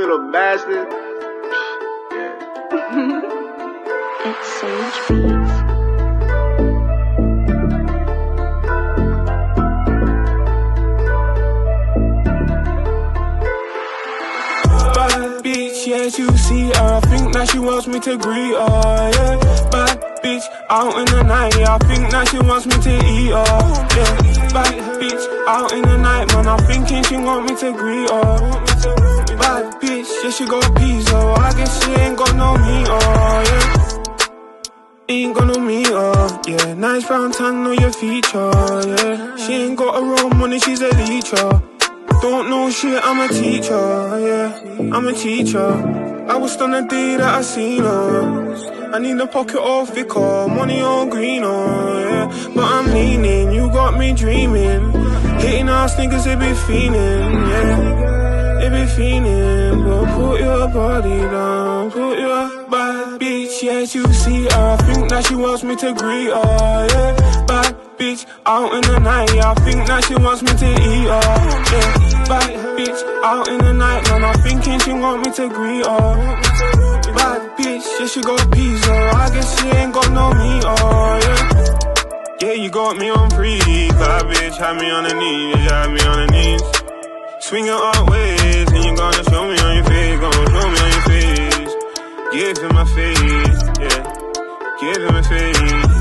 little bastard. It's Sage Beats. Bad bitch, yes you see her. I think that she wants me to greet her, yeah. Bad bitch, out in the night, yeah. I think that she wants me to eat her, yeah. Bad bitch, out in the night, man. I'm thinking she want me to greet her. Bad bitch, yeah, she got pizza. I guess she ain't got no meat, yeah. Ain't got no meat, yeah. Nice brown tan on your feature, yeah. She ain't got her own money, she's a leecher. Don't know shit, I'm a teacher, yeah. I'm a teacher. I was stunned the day that I seen her. I need a pocket all thicker, money all greener, yeah. But I'm leaning, you got me dreaming. Hitting ass niggas, they be fiending, yeah. They be fiending, but put your body down, put your bad bitch, yes you see her. I think that she wants me to greet her, yeah. Bad bitch, out in the night, yeah. I think that she wants me to eat her, yeah. Bad bitch, out in the night, man. I'm thinking she want me to greet her. Bad bitch, yeah, she got pizza. I guess she ain't got no meat, yeah. Yeah, you got me on free. Bad bitch, had me on the knees, had me on the knees. Swing it out ways, and you gonna show me on your face, gonna show me on your face. Give him my face, yeah. Give him my face.